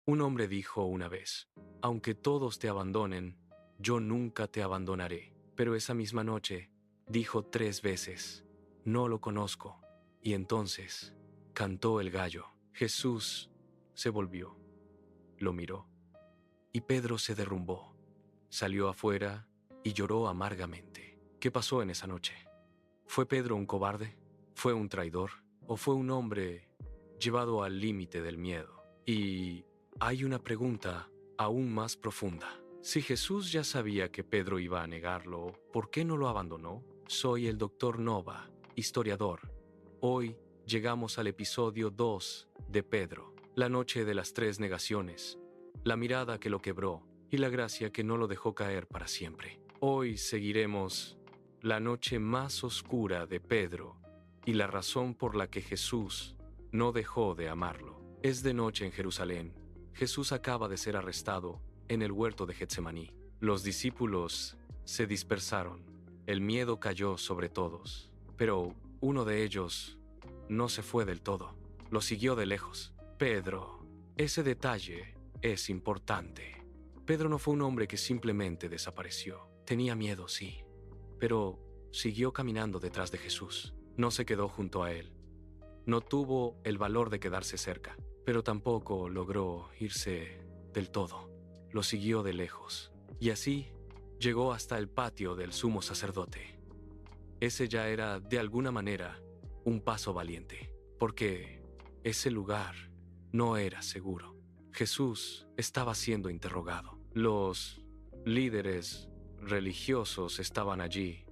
Un hombre dijo una vez: aunque todos te abandonen, yo nunca te abandonaré. Pero esa misma noche dijo 3 veces: no lo conozco. Y entonces cantó el gallo. Jesús se volvió, lo miró, y Pedro se derrumbó. Salió afuera y lloró amargamente. ¿Qué pasó en esa noche? ¿Fue Pedro un cobarde? ¿Fue un traidor? ¿O fue un hombre llevado al límite del miedo? Y hay una pregunta aún más profunda. Si Jesús ya sabía que Pedro iba a negarlo, ¿por qué no lo abandonó? Soy el Dr. Nova, historiador. Hoy llegamos al episodio 2 de Pedro, la noche de las 3 negaciones, la mirada que lo quebró y la gracia que no lo dejó caer para siempre. Hoy seguiremos la noche más oscura de Pedro y la razón por la que Jesús no dejó de amarlo. Es de noche en Jerusalén. Jesús acaba de ser arrestado en el huerto de Getsemaní. Los discípulos se dispersaron. El miedo cayó sobre todos. Pero uno de ellos no se fue del todo. Lo siguió de lejos. Pedro. Ese detalle es importante. Pedro no fue un hombre que simplemente desapareció. Tenía miedo, sí, pero siguió caminando detrás de Jesús. No se quedó junto a él. No tuvo el valor de quedarse cerca, pero tampoco logró irse del todo. Lo siguió de lejos. Y así llegó hasta el patio del sumo sacerdote. Ese ya era, de alguna manera, un paso valiente, porque ese lugar no era seguro. Jesús estaba siendo interrogado. Los líderes religiosos estaban allí.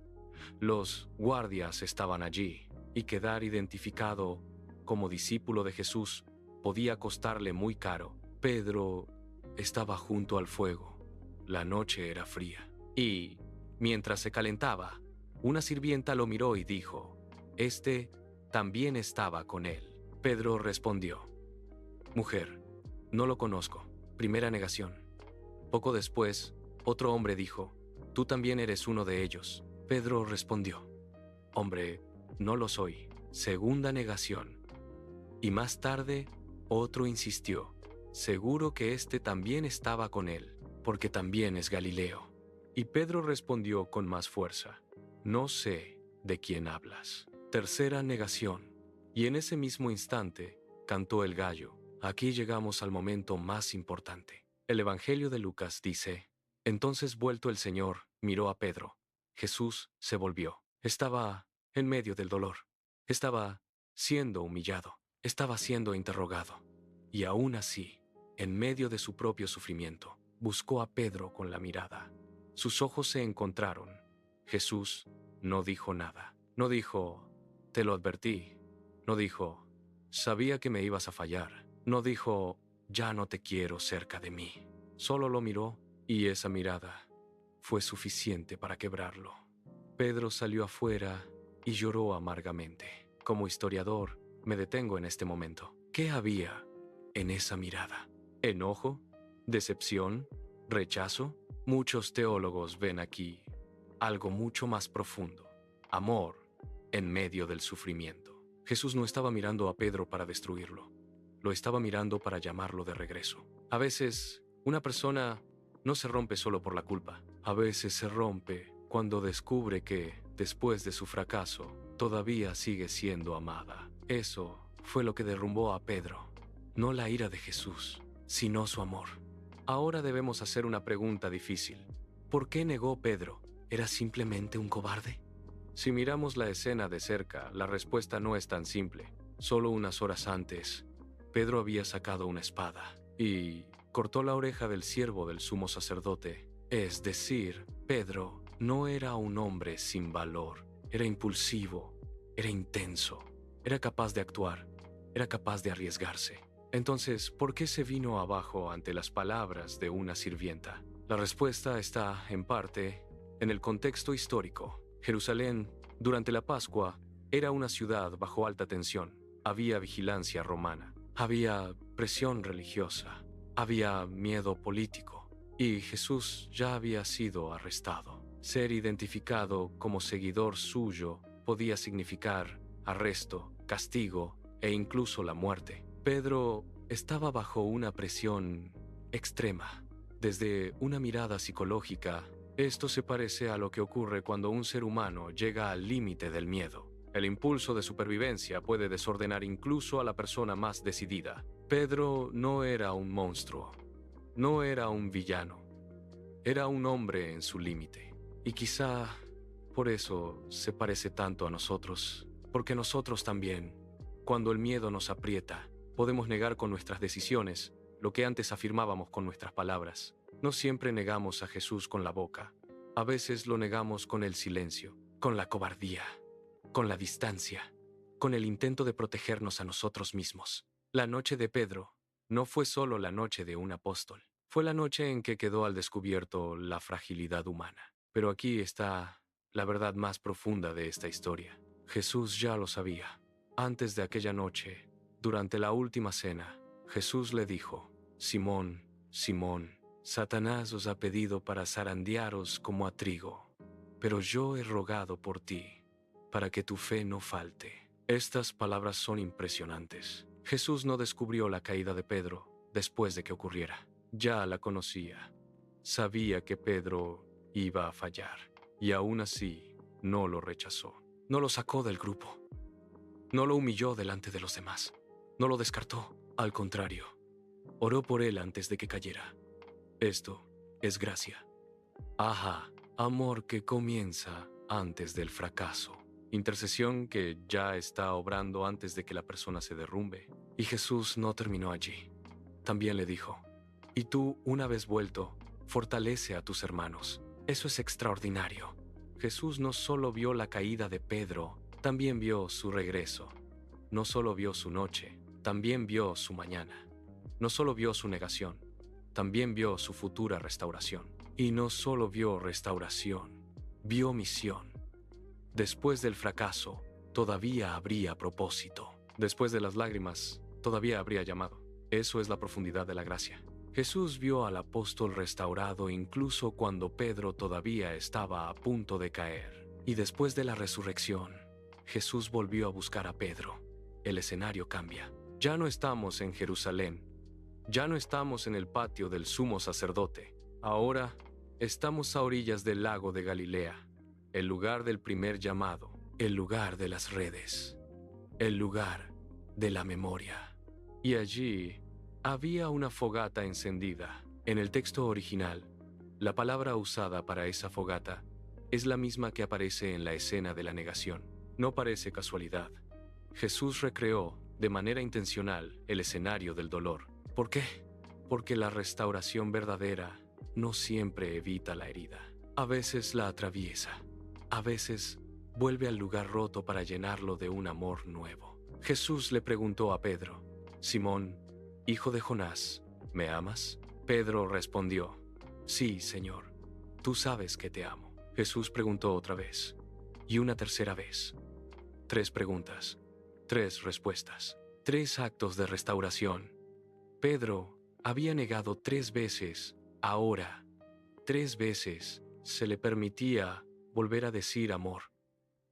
Los guardias estaban allí. Y quedar identificado como discípulo de Jesús podía costarle muy caro. Pedro estaba junto al fuego. La noche era fría. Y, mientras se calentaba, una sirvienta lo miró y dijo: «Este también estaba con él». Pedro respondió: «Mujer, no lo conozco». Primera negación. Poco después, otro hombre dijo: «Tú también eres uno de ellos». Pedro respondió: «Hombre, no lo soy». Segunda negación. Y más tarde, otro insistió: «Seguro que este también estaba con él, porque también es Galileo». Y Pedro respondió con más fuerza: «No sé de quién hablas». Tercera negación. Y en ese mismo instante, cantó el gallo. Aquí llegamos al momento más importante. El Evangelio de Lucas dice: entonces vuelto el Señor, miró a Pedro. Jesús se volvió. Estaba en medio del dolor. Estaba siendo humillado. Estaba siendo interrogado. Y aún así, en medio de su propio sufrimiento, buscó a Pedro con la mirada. Sus ojos se encontraron. Jesús no dijo nada. No dijo: «Te lo advertí». No dijo: «Sabía que me ibas a fallar». No dijo: «Ya no te quiero cerca de mí». Solo lo miró, y esa mirada fue suficiente para quebrarlo. Pedro salió afuera y lloró amargamente. Como historiador, me detengo en este momento. ¿Qué había en esa mirada? ¿Enojo? ¿Decepción? ¿Rechazo? Muchos teólogos ven aquí algo mucho más profundo: amor en medio del sufrimiento. Jesús no estaba mirando a Pedro para destruirlo. Lo estaba mirando para llamarlo de regreso. A veces, una persona no se rompe solo por la culpa. A veces se rompe cuando descubre que, después de su fracaso, todavía sigue siendo amada. Eso fue lo que derrumbó a Pedro. No la ira de Jesús, sino su amor. Ahora debemos hacer una pregunta difícil. ¿Por qué negó Pedro? ¿Era simplemente un cobarde? Si miramos la escena de cerca, la respuesta no es tan simple. Solo unas horas antes, Pedro había sacado una espada y cortó la oreja del siervo del sumo sacerdote. Es decir, Pedro no era un hombre sin valor. Era impulsivo, era intenso, era capaz de actuar, era capaz de arriesgarse. Entonces, ¿por qué se vino abajo ante las palabras de una sirvienta? La respuesta está, en parte, en el contexto histórico. Jerusalén, durante la Pascua, era una ciudad bajo alta tensión. Había vigilancia romana, había presión religiosa, había miedo político, y Jesús ya había sido arrestado. Ser identificado como seguidor suyo podía significar arresto, castigo e incluso la muerte. Pedro estaba bajo una presión extrema. Desde una mirada psicológica, esto se parece a lo que ocurre cuando un ser humano llega al límite del miedo. El impulso de supervivencia puede desordenar incluso a la persona más decidida. Pedro no era un monstruo, no era un villano, era un hombre en su límite. Y quizá por eso se parece tanto a nosotros, porque nosotros también, cuando el miedo nos aprieta, podemos negar con nuestras decisiones lo que antes afirmábamos con nuestras palabras. No siempre negamos a Jesús con la boca. A veces lo negamos con el silencio, con la cobardía, con la distancia, con el intento de protegernos a nosotros mismos. La noche de Pedro no fue solo la noche de un apóstol. Fue la noche en que quedó al descubierto la fragilidad humana. Pero aquí está la verdad más profunda de esta historia. Jesús ya lo sabía. Antes de aquella noche, durante la última cena, Jesús le dijo: Simón, Simón, Satanás os ha pedido para zarandearos como a trigo, pero yo he rogado por ti, para que tu fe no falte. Estas palabras son impresionantes. Jesús no descubrió la caída de Pedro después de que ocurriera. Ya la conocía. Sabía que Pedro iba a fallar, y aún así no lo rechazó. No lo sacó del grupo. No lo humilló delante de los demás. No lo descartó. Al contrario, oró por él antes de que cayera. Esto es gracia. Ajá, amor que comienza antes del fracaso. Intercesión que ya está obrando antes de que la persona se derrumbe. Y Jesús no terminó allí. También le dijo: y tú, una vez vuelto, fortalece a tus hermanos. Eso es extraordinario. Jesús no solo vio la caída de Pedro, también vio su regreso. No solo vio su noche, también vio su mañana. No solo vio su negación, también vio su futura restauración. Y no solo vio restauración, vio misión. Después del fracaso, todavía habría propósito. Después de las lágrimas, todavía habría llamado. Eso es la profundidad de la gracia. Jesús vio al apóstol restaurado incluso cuando Pedro todavía estaba a punto de caer. Y después de la resurrección, Jesús volvió a buscar a Pedro. El escenario cambia. Ya no estamos en Jerusalén. Ya no estamos en el patio del sumo sacerdote. Ahora estamos a orillas del lago de Galilea, el lugar del primer llamado, el lugar de las redes, el lugar de la memoria. Y allí había una fogata encendida. En el texto original, la palabra usada para esa fogata es la misma que aparece en la escena de la negación. No parece casualidad. Jesús recreó de manera intencional el escenario del dolor. ¿Por qué? Porque la restauración verdadera no siempre evita la herida. A veces la atraviesa. A veces vuelve al lugar roto para llenarlo de un amor nuevo. Jesús le preguntó a Pedro: Simón, hijo de Jonás, ¿me amas? Pedro respondió: sí, Señor, tú sabes que te amo. Jesús preguntó otra vez, y una tercera vez. 3 preguntas, 3 respuestas, 3 actos de restauración. Pedro había negado 3 veces. Ahora, 3 veces se le permitía volver a decir amor.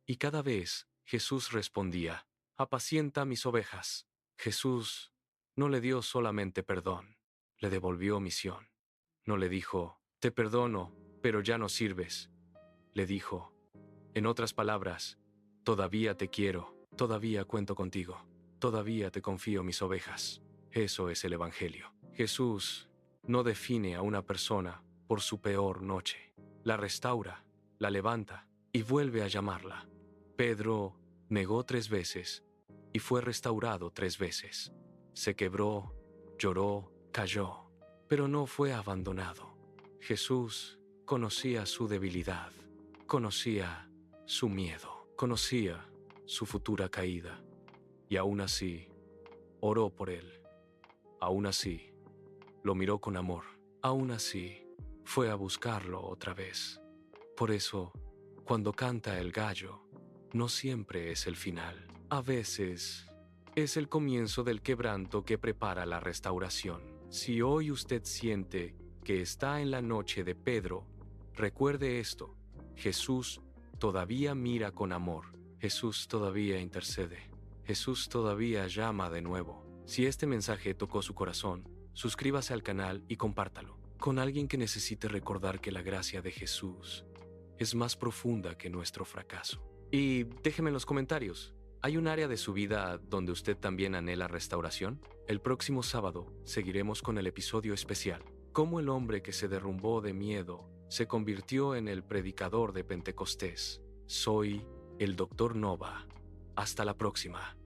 Y cada vez Jesús respondía: apacienta mis ovejas. Jesús no le dio solamente perdón, le devolvió misión. No le dijo: te perdono, pero ya no sirves. Le dijo, en otras palabras, todavía te quiero, todavía cuento contigo, todavía te confío mis ovejas. Eso es el Evangelio. Jesús no define a una persona por su peor noche. La restaura, la levanta y vuelve a llamarla. Pedro negó 3 veces y fue restaurado 3 veces. Se quebró, lloró, cayó, pero no fue abandonado. Jesús conocía su debilidad, conocía su miedo, conocía su futura caída, y aún así oró por él. Aún así lo miró con amor. Aún así fue a buscarlo otra vez. Por eso, cuando canta el gallo, no siempre es el final. A veces es el comienzo del quebranto que prepara la restauración. Si hoy usted siente que está en la noche de Pedro, recuerde esto: Jesús todavía mira con amor. Jesús todavía intercede. Jesús todavía llama de nuevo. Si este mensaje tocó su corazón, suscríbase al canal y compártalo con alguien que necesite recordar que la gracia de Jesús es más profunda que nuestro fracaso. Y déjeme en los comentarios, ¿hay un área de su vida donde usted también anhela restauración? El próximo sábado seguiremos con el episodio especial, cómo el hombre que se derrumbó de miedo se convirtió en el predicador de Pentecostés. Soy el Dr. Nova. Hasta la próxima.